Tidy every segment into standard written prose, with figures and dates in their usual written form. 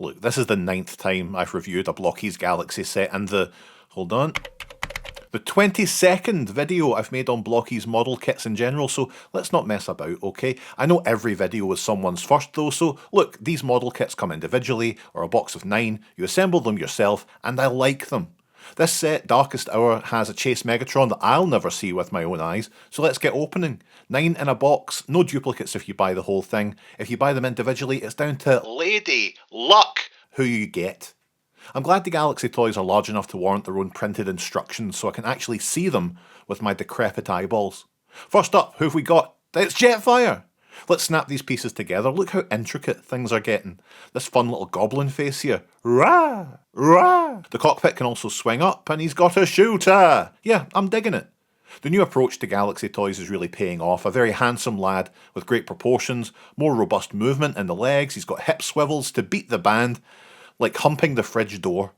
Look, this is the 9th time I've reviewed a Blokees Galaxy set, and hold on, the 22nd video I've made on Blokees model kits in general, so let's not mess about, okay? I know every video is someone's first though, so look, these model kits come individually, or a box of 9, you assemble them yourself, and I like them. This set, Darkest Hour, has a Chase Megatron that I'll never see with my own eyes, so let's get opening. 9 in a box, no duplicates if you buy the whole thing. If you buy them individually, it's down to Lady Luck who you get. I'm glad the Galaxy toys are large enough to warrant their own printed instructions so I can actually see them with my decrepit eyeballs. First up, who have we got? It's Jetfire! Let's snap these pieces together. Look how intricate things are getting. This fun little goblin face here. Rah! Rah! The cockpit can also swing up, and he's got a shooter! Yeah, I'm digging it. The new approach to Galaxy toys is really paying off. A very handsome lad with great proportions, more robust movement in the legs, he's got hip swivels to beat the band, like humping the fridge door.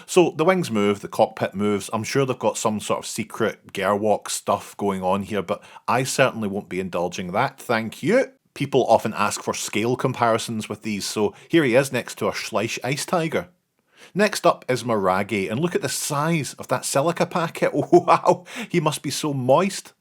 So the wings move, the cockpit moves. I'm sure they've got some sort of secret Gerwalk stuff going on here, but I certainly won't be indulging that, thank you. People often ask for scale comparisons with these, so here he is next to a Schleich Ice Tiger. Next up is Mirage, and look at the size of that silica packet. Wow, he must be so moist.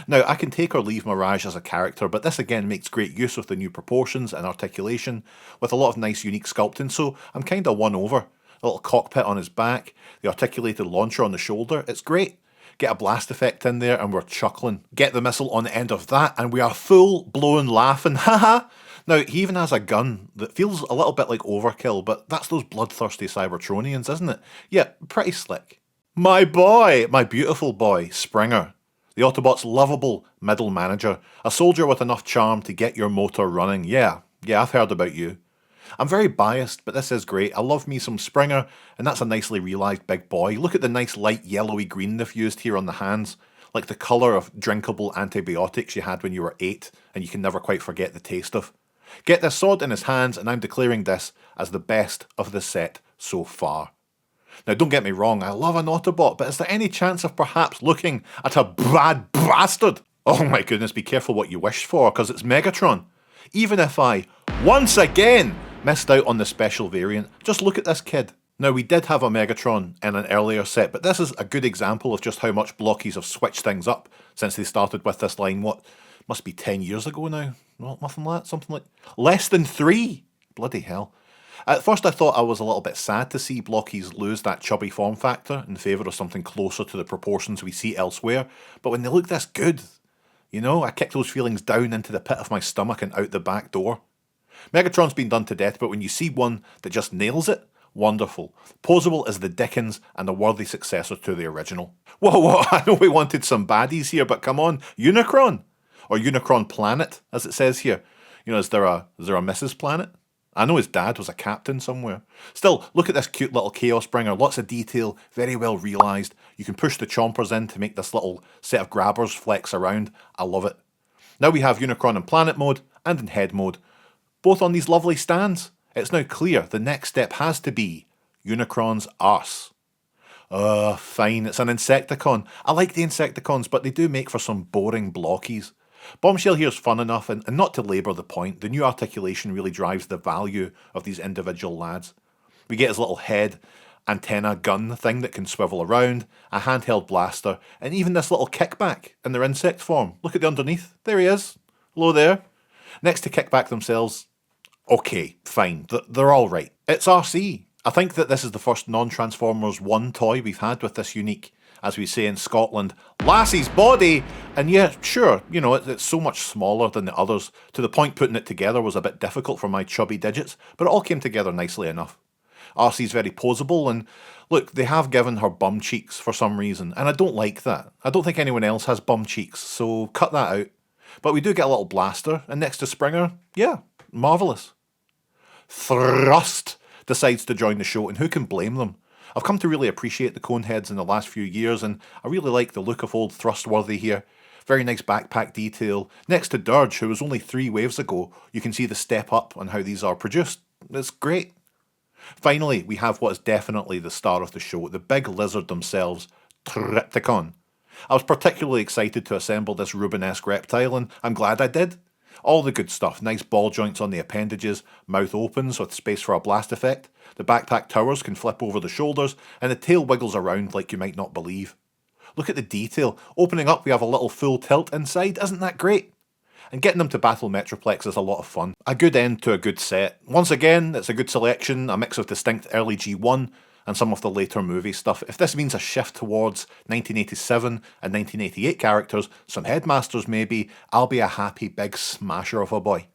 Now, I can take or leave Mirage as a character, but this again makes great use of the new proportions and articulation, with a lot of nice unique sculpting, so I'm kinda won over. A little cockpit on his back, the articulated launcher on the shoulder, it's great. Get a blast effect in there and we're chuckling. Get the missile on the end of that and we are full blown laughing, haha! Now, he even has a gun that feels a little bit like overkill, but that's those bloodthirsty Cybertronians, isn't it? Yeah, pretty slick. My boy, my beautiful boy, Springer. The Autobot's lovable middle manager, a soldier with enough charm to get your motor running. Yeah, I've heard about you. I'm very biased, but this is great. I love me some Springer, and that's a nicely realised big boy. Look at the nice light yellowy green they've used here on the hands, like the colour of drinkable antibiotics you had when you were 8, and you can never quite forget the taste of. Get this sword in his hands, and I'm declaring this as the best of the set so far. Now don't get me wrong, I love an Autobot, but is there any chance of perhaps looking at a bad bastard? Oh my goodness, be careful what you wish for, because it's Megatron. Even if I, once again, missed out on the special variant, just look at this kid. Now we did have a Megatron in an earlier set, but this is a good example of just how much Blokees have switched things up since they started with this line, what, must be 10 years ago now? Not nothing like that, something like, less than 3! Bloody hell. At first I thought I was a little bit sad to see Blokees lose that chubby form factor in favour of something closer to the proportions we see elsewhere, but when they look this good, you know, I kick those feelings down into the pit of my stomach and out the back door. Megatron's been done to death, but when you see one that just nails it, wonderful. Posable as the Dickens and a worthy successor to the original. Whoa, I know we wanted some baddies here, but come on, Unicron! Or Unicron Planet, as it says here. You know, is there a Mrs. Planet? I know his dad was a captain somewhere. Still, look at this cute little Chaos Bringer, lots of detail, very well realised. You can push the chompers in to make this little set of grabbers flex around. I love it. Now we have Unicron in Planet mode and in Head mode, both on these lovely stands. It's now clear the next step has to be Unicron's arse. Fine, it's an Insecticon. I like the Insecticons, but they do make for some boring Blokees. Bombshell here's fun enough, and not to labour the point, the new articulation really drives the value of these individual lads. We get his little head, antenna gun thing that can swivel around, a handheld blaster, and even this little kickback in their insect form. Look at the underneath. There he is. Hello there. Next to kickback themselves, okay, fine, they're alright. It's Arcee. I think that this is the first non-Transformers 1 toy we've had with this unique, as we say in Scotland, Lassie's body! And yeah, sure, you know, it's so much smaller than the others, to the point putting it together was a bit difficult for my chubby digits, but it all came together nicely enough. Arcee's very posable, and look, they have given her bum cheeks for some reason, and I don't like that. I don't think anyone else has bum cheeks, so cut that out. But we do get a little blaster, and next to Springer, yeah, marvellous. Thrust decides to join the show, and who can blame them? I've come to really appreciate the Coneheads in the last few years, and I really like the look of old Thrustworthy here. Very nice backpack detail. Next to Dirge, who was only 3 waves ago, you can see the step up on how these are produced. It's great. Finally, we have what is definitely the star of the show, the big lizard themselves, Trypticon. I was particularly excited to assemble this Rubenesque reptile, and I'm glad I did. All the good stuff, nice ball joints on the appendages, mouth opens with space for a blast effect, the backpack towers can flip over the shoulders, and the tail wiggles around like you might not believe. Look at the detail, opening up we have a little full tilt inside, isn't that great? And getting them to battle Metroplex is a lot of fun. A good end to a good set. Once again, it's a good selection, a mix of distinct early G1 and some of the later movie stuff. If this means a shift towards 1987 and 1988 characters, some Headmasters maybe, I'll be a happy big smasher of a boy.